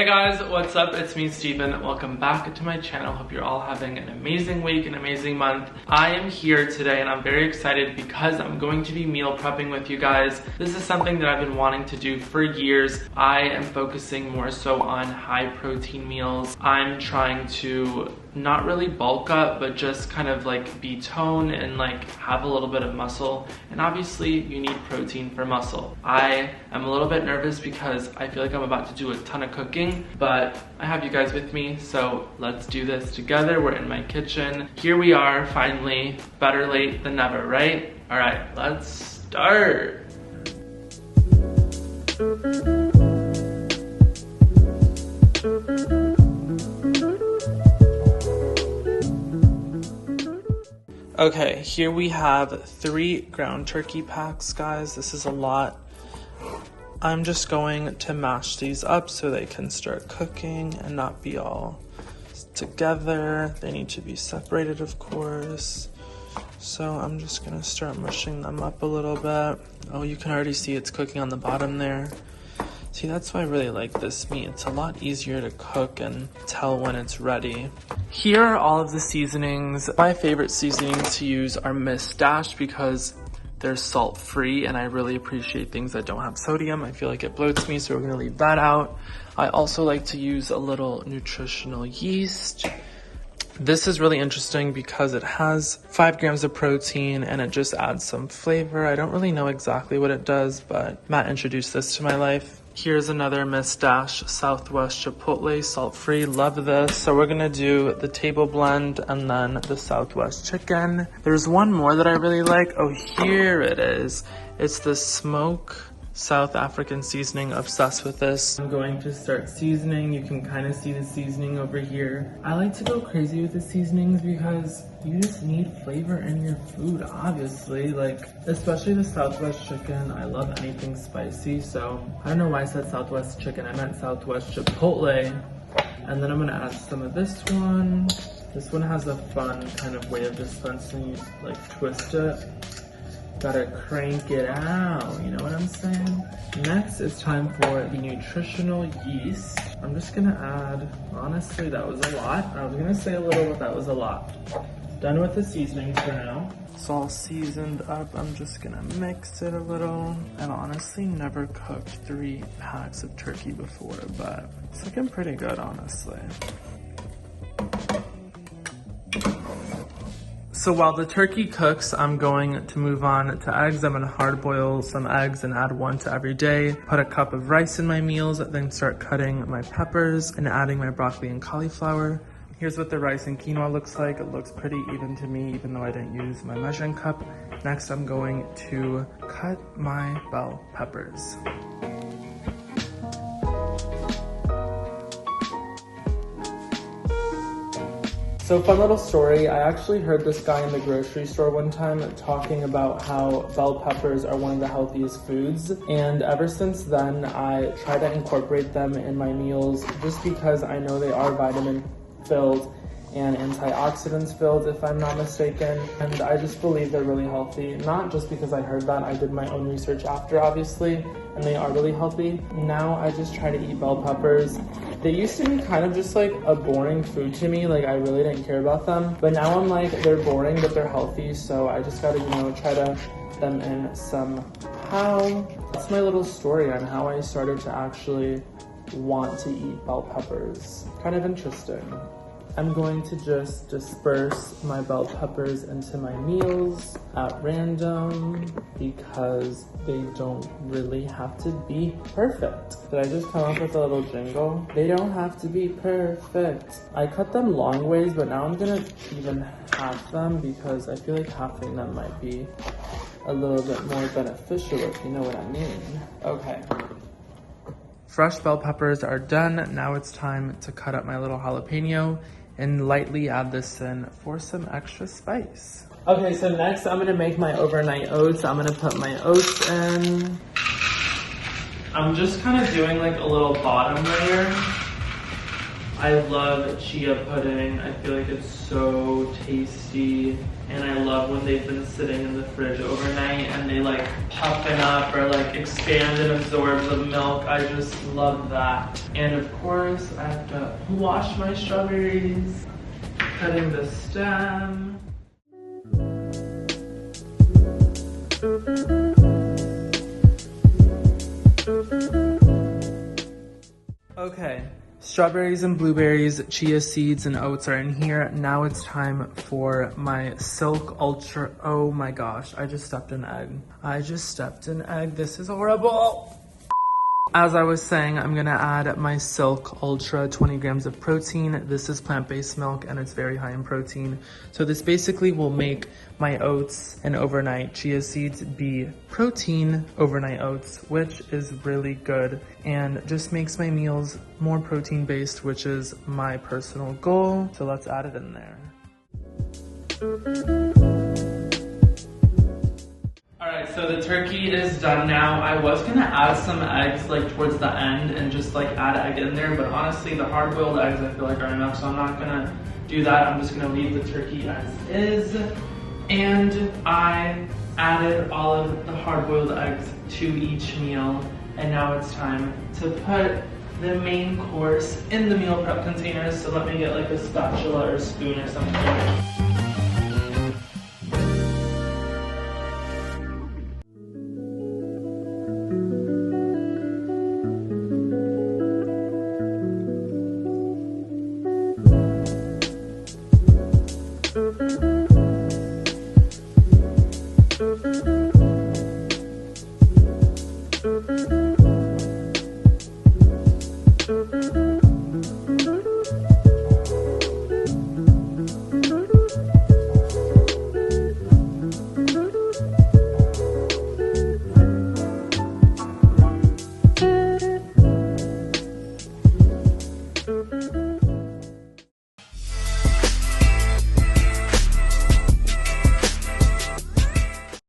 Hey guys, what's up? It's me, Steven. Welcome back to my channel. Hope you're all having an amazing week, an amazing month. I am here today and I'm very excited because I'm going to be meal prepping with you guys. This is something that I've been wanting to do for years. I am focusing more so on high protein meals. I'm trying to not really bulk up, but just kind of like be toned and like have a little bit of muscle. And obviously you need protein for muscle. I am a little bit nervous because I feel like I'm about to do a ton of cooking, but I have you guys with me, so let's do this together. We're in my kitchen. Here we are, finally. Better late than never, right? All right, let's start. Okay, here we have 3 ground turkey packs, guys. This is a lot. I'm just going to mash these up so they can start cooking and not be all together. They need to be separated, of course. So I'm just gonna start mushing them up a little bit. Oh, you can already see it's cooking on the bottom there. See, that's why I really like this meat. It's a lot easier to cook and tell when it's ready. Here are all of the seasonings. My favorite seasonings to use are Miss Dash because they're salt-free and I really appreciate things that don't have sodium. I feel like it bloats me, so we're gonna leave that out. I also like to use a little nutritional yeast. This is really interesting because it has 5 grams of protein and it just adds some flavor. I don't really know exactly what it does, but Matt introduced this to my life. Here's another Miss Dash Southwest Chipotle, salt-free. Love this. So we're gonna do the table blend and then the Southwest chicken. There's one more that I really like. Oh, here it is. It's the smoke South African seasoning. Obsessed with this. I'm going to start seasoning. You can kind of see the seasoning over here. I like to go crazy with the seasonings because you just need flavor in your food, obviously. Like, especially the Southwest chicken. I love anything spicy, so I don't know why I said Southwest chicken. I meant Southwest Chipotle. And then I'm gonna add some of this one. This one has a fun kind of way of dispensing. You like twist it. Gotta crank it out, you know what I'm saying? Next, it's time for the nutritional yeast. I'm just gonna add, honestly, that was a lot. I was gonna say a little, but that was a lot. Done with the seasonings for now. It's all seasoned up. I'm just gonna mix it a little. I've honestly never cooked 3 packs of turkey before, but it's looking pretty good, honestly. So while the turkey cooks, I'm going to move on to eggs. I'm gonna hard boil some eggs and add 1 to every day. Put a cup of rice in my meals, then start cutting my peppers and adding my broccoli and cauliflower. Here's what the rice and quinoa looks like. It looks pretty even to me, even though I didn't use my measuring cup. Next, I'm going to cut my bell peppers. So fun little story, I actually heard this guy in the grocery store one time talking about how bell peppers are one of the healthiest foods. And ever since then, I try to incorporate them in my meals just because I know they are vitamin filled and antioxidants filled, if I'm not mistaken. And I just believe they're really healthy. Not just because I heard that, I did my own research after, obviously, and they are really healthy. Now I just try to eat bell peppers. They used to be kind of just like a boring food to me, like I really didn't care about them. But now I'm like, they're boring, but they're healthy, so I just gotta, you know, try to them in somehow. That's my little story on how I started to actually want to eat bell peppers. Kind of interesting. I'm going to just disperse my bell peppers into my meals at random because they don't really have to be perfect. Did I just come up with a little jingle? They don't have to be perfect. I cut them long ways, but now I'm gonna even half them because I feel like halving them might be a little bit more beneficial, if you know what I mean. Okay. Fresh bell peppers are done. Now it's time to cut up my little jalapeno and lightly add this in for some extra spice. Okay, so next I'm gonna make my overnight oats. I'm gonna put my oats in. I'm just kind of doing like a little bottom layer I love chia pudding. I feel like it's so tasty. And I love when they've been sitting in the fridge overnight and they like puffen up or like expand and absorb the milk. I just love that. And of course, I have to wash my strawberries, cutting the stem. Okay. Strawberries and blueberries, chia seeds, and oats are in here. Now it's time for my Silk Ultra. Oh my gosh, I just stepped in egg. This is horrible. As I was saying, I'm gonna add my Silk Ultra 20 grams of protein. This is plant-based milk and it's very high in protein. So this basically will make my oats and overnight chia seeds be protein overnight oats, which is really good and just makes my meals more protein-based, which is my personal goal. So let's add it in there. Alright, so the turkey is done now. I was gonna add some eggs like towards the end and just like add egg in there, but honestly the hard-boiled eggs I feel like are enough, so I'm not gonna do that. I'm just gonna leave the turkey as is. And I added all of the hard-boiled eggs to each meal, and now it's time to put the main course in the meal prep containers. So let me get like a spatula or spoon or something.